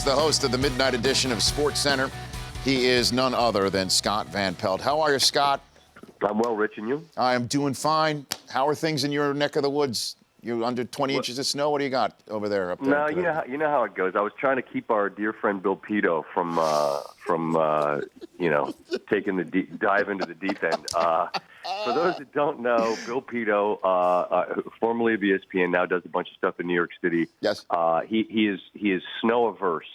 the host of the midnight edition of Sports Center. He is none other than Scott Van Pelt. How are you, Scott? I'm well, Rich, and you? I am doing fine. How are things in your neck of the woods? You under 20 inches of snow? What do you got over there? Up there? No, you know how it goes. I was trying to keep our dear friend Bill Pito from taking the dive into the deep end. For those that don't know, Bill Pito, formerly of ESPN, now does a bunch of stuff in New York City. Yes. He is snow averse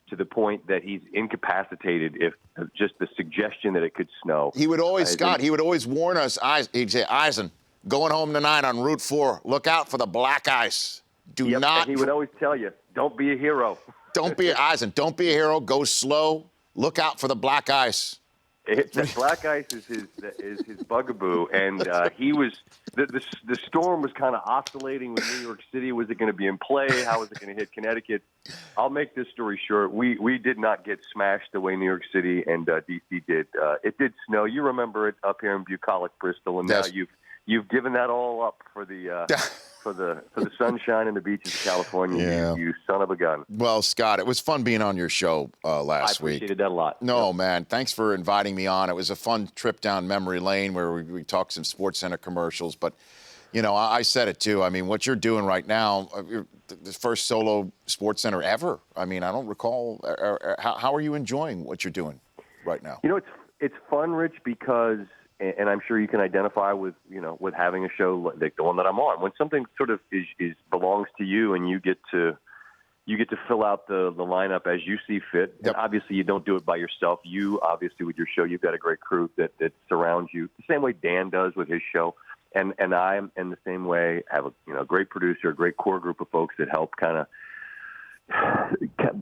to the point that he's incapacitated if just the suggestion that it could snow. He would always, Scott, he would always warn us. He'd say, Eisen, going home tonight on Route 4, look out for the black ice. Do not. And he would always tell you, don't be a hero. Don't be Eisen. Don't be a hero. Go slow. Look out for the black ice. The black ice is his bugaboo, and he was the storm was kind of oscillating with New York City. Was it going to be in play? How was it going to hit Connecticut? I'll make this story short. We did not get smashed the way New York City and D.C. did. It did snow. You remember it up here in bucolic Bristol, and yes. Now you've given that all up for the. For the sunshine and the beaches of California, yeah. you son of a gun. Well, Scott, it was fun being on your show last week. I appreciated that a lot. No, yeah. man, thanks for inviting me on. It was a fun trip down memory lane where we talked some Sports Center commercials. But, I said it too. I mean, what you're doing right now, you're the first solo Sports Center ever. I mean, I don't recall. How are you enjoying what you're doing right now? It's fun, Rich, because. And I'm sure you can identify with having a show like the one that I'm on. When something sort of is belongs to you, and you get to fill out the lineup as you see fit. Yep. And obviously, you don't do it by yourself. You obviously with your show, you've got a great crew that surrounds you. The same way Dan does with his show, and I am in the same way. Have a great producer, a great core group of folks that help kind of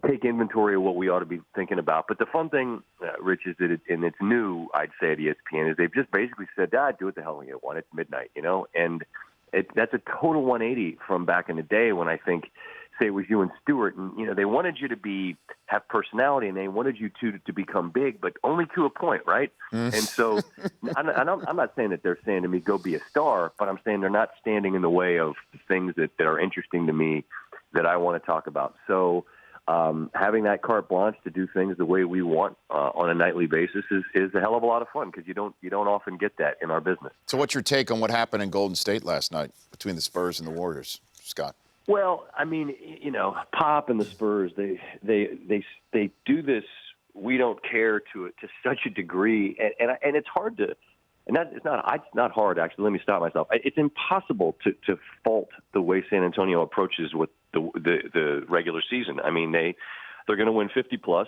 take inventory of what we ought to be thinking about. But the fun thing, Rich, is that and it's new, I'd say, at ESPN, is they've just basically said, do what the hell you want. It's midnight, and that's a total 180 from back in the day when I think, say, it was you and Stewart, and, they wanted you to have personality, and they wanted you to become big, but only to a point, right? And so I'm not saying that they're saying to me, go be a star, but I'm saying they're not standing in the way of the things that are interesting to me that I want to talk about. So having that carte blanche to do things the way we want on a nightly basis is a hell of a lot of fun because you don't often get that in our business. So what's your take on what happened in Golden State last night between the Spurs and the Warriors, Scott? Well, I mean, Pop and the Spurs, they do this we don't care to such a degree, and it's hard to. And it's not hard, actually. Let me stop myself. It's impossible to fault the way San Antonio approaches with the regular season. I mean, they're going to win 50+,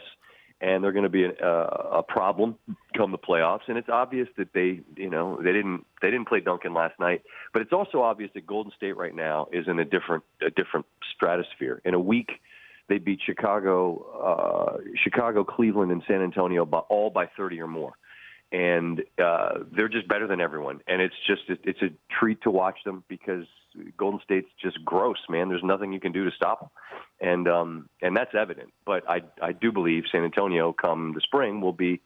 and they're going to be a problem come the playoffs. And it's obvious that they didn't play Duncan last night. But it's also obvious that Golden State right now is in a different stratosphere. In a week, they beat Chicago, Cleveland, and San Antonio all by 30 or more. And they're just better than everyone. And it's a treat to watch them because Golden State's just gross, man. There's nothing you can do to stop them. And that's evident. But I do believe San Antonio come the spring will be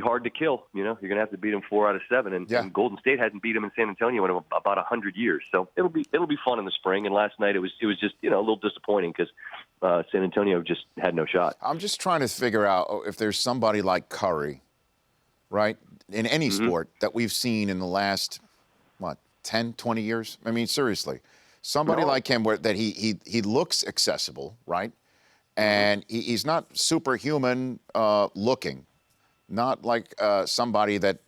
hard to kill. You're going to have to beat them 4 out of 7. And Golden State hasn't beat them in San Antonio in about 100 years. So it'll be fun in the spring. And last night it was just a little disappointing because San Antonio just had no shot. I'm just trying to figure out if there's somebody like Curry, right, in any sport that we've seen in the last, 10, 20 years? I mean, seriously. Somebody like him that he looks accessible, right? And he's not superhuman looking. Not like somebody that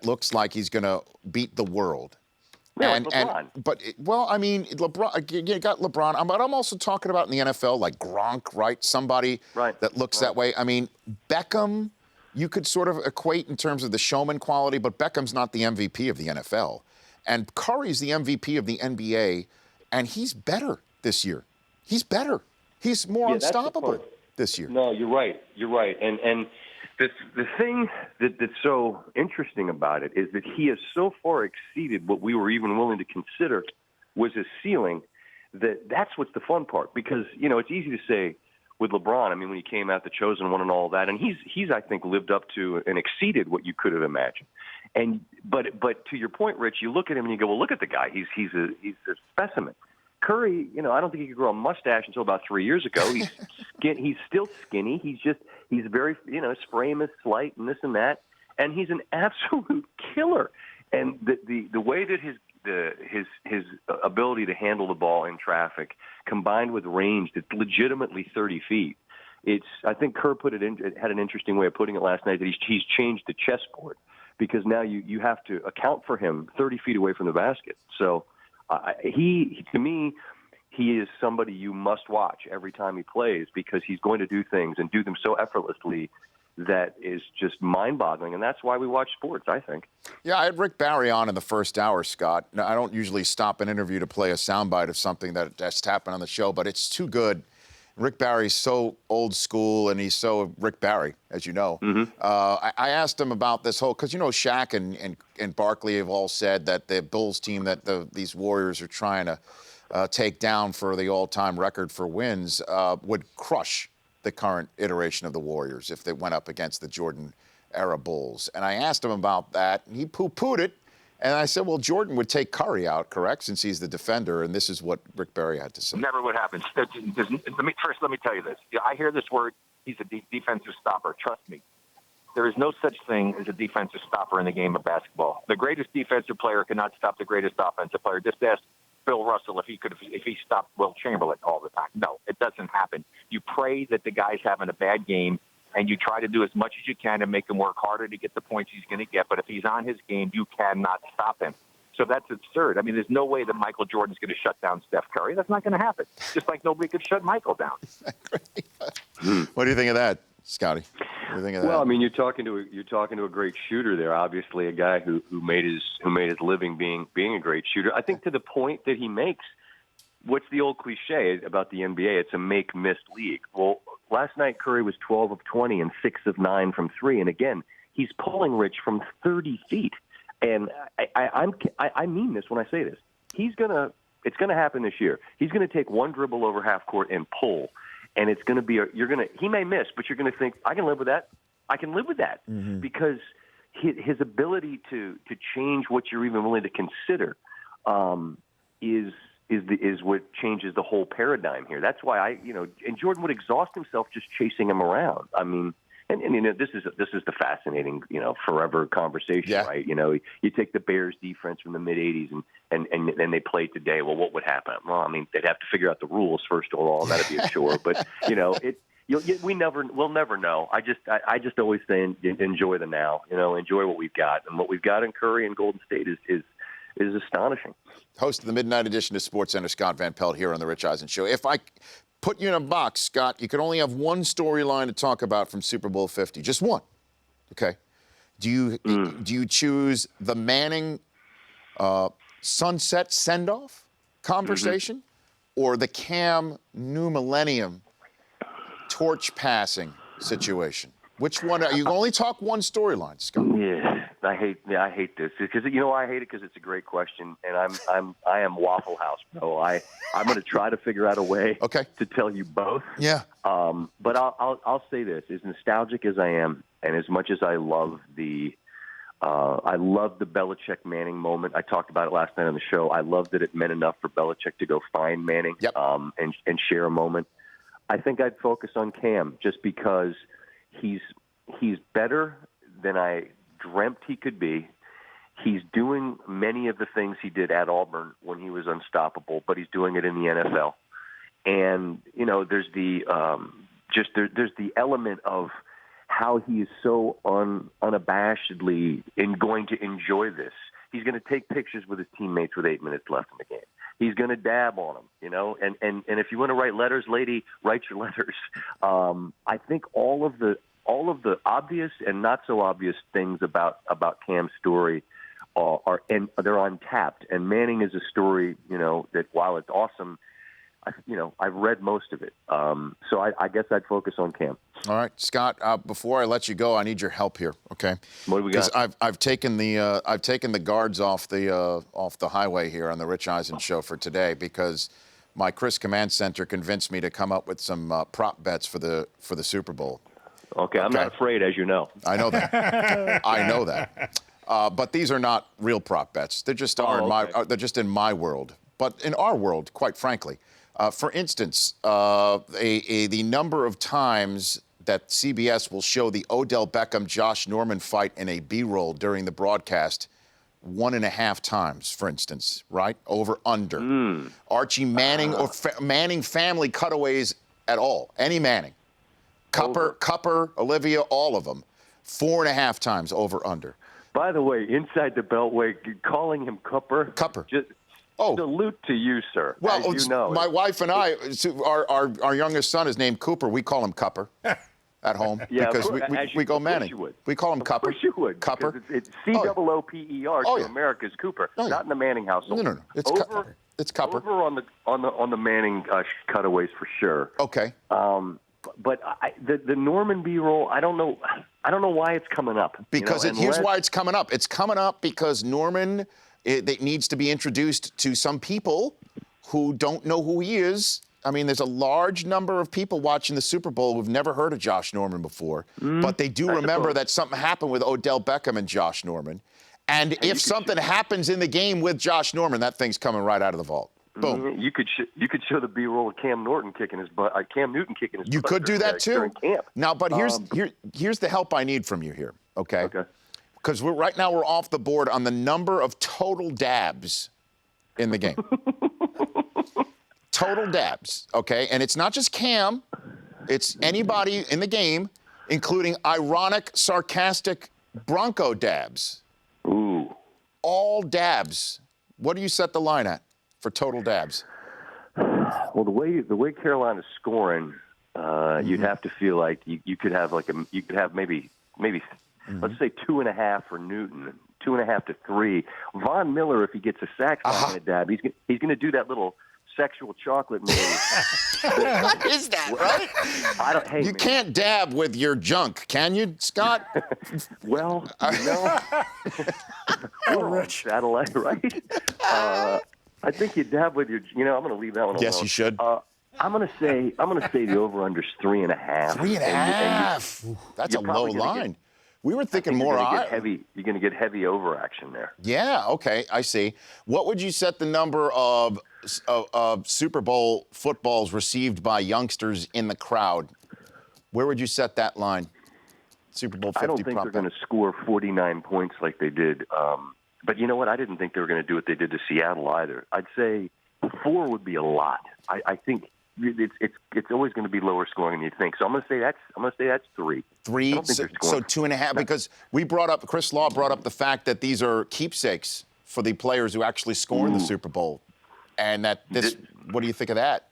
looks like he's going to beat the world. Yeah, LeBron. LeBron, you got LeBron. But I'm also talking about in the NFL, like Gronk, right? Somebody that looks that way. I mean, Beckham, you could sort of equate in terms of the showman quality, but Beckham's not the MVP of the NFL. And Curry's the MVP of the NBA, and he's better this year. He's better. He's more unstoppable this year. No, you're right. You're right. And the thing that's so interesting about it is that he has so far exceeded what we were even willing to consider was his ceiling that's what's the fun part. Because, it's easy to say, with LeBron, I mean, when he came out, the chosen one and all that, and he's I think lived up to and exceeded what you could have imagined. But to your point, Rich, you look at him and you go, well, look at the guy. He's a specimen. Curry, I don't think he could grow a mustache until about 3 years ago. He's still skinny. He's very, his frame is slight and this and that, and he's an absolute killer. And the way that his ability to handle the ball in traffic, combined with range that's legitimately 30 feet, I think Kerr had an interesting way of putting it last night, that he's changed the chessboard, because now you have to account for him 30 feet away from the basket. So to me, he is somebody you must watch every time he plays, because he's going to do things and do them so effortlessly that is just mind-boggling, and that's why we watch sports, I think. Yeah, I had Rick Barry on in the first hour, Scott. Now, I don't usually stop an interview to play a soundbite of something that's happened on the show, but it's too good. Rick Barry's so old school, and he's so Rick Barry, as you know. Mm-hmm. I asked him about this whole, because, Shaq and Barkley have all said that the Bulls team that these Warriors are trying to take down for the all-time record for wins would crush the current iteration of the Warriors if they went up against the Jordan-era Bulls. And I asked him about that, and he poo-pooed it. And I said, well, Jordan would take Curry out, correct, since he's the defender, and this is what Rick Barry had to say. Never would happen. Let me tell you this. I hear this word, he's a defensive stopper. Trust me. There is no such thing as a defensive stopper in the game of basketball. The greatest defensive player cannot stop the greatest offensive player. Just ask Bill Russell if he stopped Will Chamberlain all the time. No, it doesn't happen. You pray that the guy's having a bad game, and you try to do as much as you can to make him work harder to get the points he's going to get. But if he's on his game, you cannot stop him. So that's absurd. I mean, there's no way that Michael Jordan's going to shut down Steph Curry. That's not going to happen. Just like nobody could shut Michael down. What do you think of that, Scotty? What do you think of that? Well, I mean, you're talking to a great shooter there. Obviously, a guy who made his living being a great shooter. I think to the point that he makes, what's the old cliche about the NBA? It's a make-miss league. Well, last night Curry was 12 of 20 and 6 of 9 from three, and again, he's pulling Rich from 30 feet. And I mean this when I say this. It's gonna happen this year. He's gonna take one dribble over half court and pull, and it's gonna be he may miss, but you're gonna think, I can live with that. I can live with that, because his ability to change what you're even willing to consider is what changes the whole paradigm here. That's why and Jordan would exhaust himself just chasing him around. I mean, and this is the fascinating forever conversation, right? You take the Bears defense from the mid '80s and they play today. Well, what would happen? Well, I mean, they'd have to figure out the rules first of all. That'd be a chore, but we'll never know. I just always say enjoy the now. Enjoy what we've got, and what we've got in Curry and Golden State is astonishing. Host of the midnight edition of SportsCenter, Scott Van Pelt, here on the Rich Eisen Show. If I put you in a box, Scott, you could only have one storyline to talk about from Super Bowl 50, just one. Okay. Do you choose the Manning sunset send-off conversation, or the Cam New Millennium torch passing situation? Which one? You can only talk one storyline, Scott. Yeah, I hate this because I hate it because it's a great question, and I am Waffle House, bro. I'm going to try to figure out a way to tell you both. Yeah. But I'll say this: as nostalgic as I am, and as much as I love the Belichick Manning moment, I talked about it last night on the show. I loved that it meant enough for Belichick to go find Manning, and share a moment. I think I'd focus on Cam just because he's better than I dreamt he could be. He's doing many of the things he did at Auburn when he was unstoppable, but he's doing it in the NFL. And there's there's the element of how he is so unabashedly going to enjoy this. He's going to take pictures with his teammates with 8 minutes left in the game. He's going to dab on them, and if you want to write letters, lady, write your letters. I think all of the obvious and not so obvious things about Cam's story are they're untapped. And Manning is a story, that while it's awesome, I've read most of it. So I guess I'd focus on Cam. All right, Scott. Before I let you go, I need your help here. Okay. What do we got? Because I've taken the guards off the highway here on the Rich Eisen Show for today, because my Chris Command Center convinced me to come up with some prop bets for the Super Bowl. Okay, I'm not afraid, as you know. I know that. I know that. But these are not real prop bets. They're just they're just in my world. but in our world, quite frankly. For instance, the number of times that CBS will show the Odell Beckham-Josh Norman fight in a B-roll during the broadcast 1.5 times, for instance, right? Over, under. Archie Manning or Manning family cutaways at all. Any Manning. Cupper, Olivia, all of them. 4.5 times over, under. By the way, inside the Beltway, calling him Cupper. Just salute to you, sir. Well, as you know. My wife and I, our youngest son is named Cooper. We call him Cupper. At home, because we go Manning. We call him Cupper. Of course you would. Cupper. It's Cooper to America's Cooper, not in the Manning household. No. It's Cupper. Over on the Manning cutaways for sure. Okay. But the Norman B-roll, I don't know why it's coming up. Because here's why it's coming up. It's coming up because Norman it needs to be introduced to some people who don't know who he is. I mean, there's a large number of people watching the Super Bowl who've never heard of Josh Norman before, but they do remember that something happened with Odell Beckham and Josh Norman. And if something happens in the game with Josh Norman, that thing's coming right out of the vault. Boom. You could show the B-roll of Cam Newton kicking his butt. You could do that too. During camp. Now, but here's the help I need from you here. Okay. Because right now we're off the board on the number of total dabs in the game. Total dabs, okay? And it's not just Cam. It's anybody in the game, including ironic, sarcastic Bronco dabs. Ooh. All dabs. What do you set the line at for total dabs? Well, the way Carolina's scoring, you'd have to feel like you could have maybe let's say 2.5 for Newton, 2.5 to 3. Von Miller, if he gets a sack on a dab, he's going to do that little sexual chocolate move. What is that, right? You can't dab with your junk, can you, Scott? Well, Rich. Satellite, right? I think you dab with your. I'm going to leave that one alone. Yes, you should. I'm going to say the over/under is 3.5. 3.5. That's a low line. We were thinking more. You're going to get heavy over action there. Yeah. Okay. I see. What would you set the number of Super Bowl footballs received by youngsters in the crowd? Where would you set that line? Super Bowl 50. I don't think they're going to score 49 points like they did. But you know what? I didn't think they were going to do what they did to Seattle either. I'd say 4 would be a lot. I think it's always going to be lower scoring than you think. So I'm going to say that's 3. 3. So 2.5 because Chris Law brought up the fact that these are keepsakes for the players who actually score in the Super Bowl, and what do you think of that?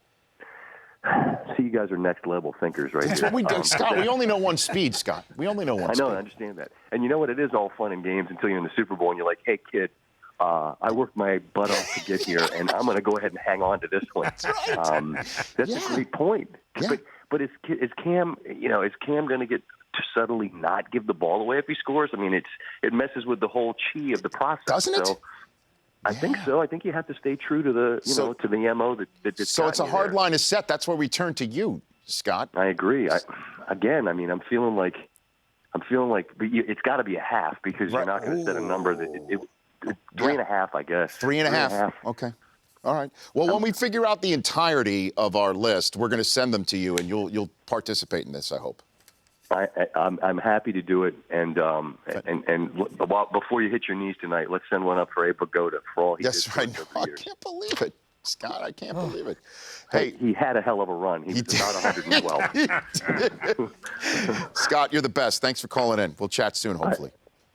See, you guys are next level thinkers, right? That's here. what we do, Scott. We only know one speed, Scott. We only know one. I know, I understand that. And you know what? It is all fun and games until you're in the Super Bowl and you're like, hey, kid. I worked my butt off to get here, and I'm going to go ahead and hang on to this one. That's right. That's a great point. Yeah. But is Cam, is Cam going to get to subtly not give the ball away if he scores? I mean, it messes with the whole chi of the process. Doesn't it? So I think so. I think you have to stay true to the to the MO that So it's a hard line to set. That's where we turn to you, Scott. I agree. I'm feeling like it's got to be a half because you're not going to set a number that 3.5, I guess. 3.5. Okay. All right. Well, when we figure out the entirety of our list, we're going to send them to you, and you'll participate in this, I hope. I'm happy to do it, and before you hit your knees tonight, let's send one up for Abe Pagoda for all he did. That's right. No, I can't believe it, Scott. I can't believe it. Hey, he had a hell of a run. He was about 112. Scott, you're the best. Thanks for calling in. We'll chat soon, hopefully.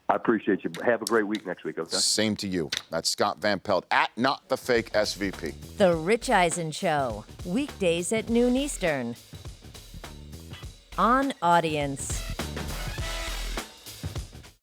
I appreciate you. Have a great week next week, okay? Same to you. That's Scott Van Pelt at Not the Fake SVP. The Rich Eisen Show, weekdays at noon Eastern. On Audience.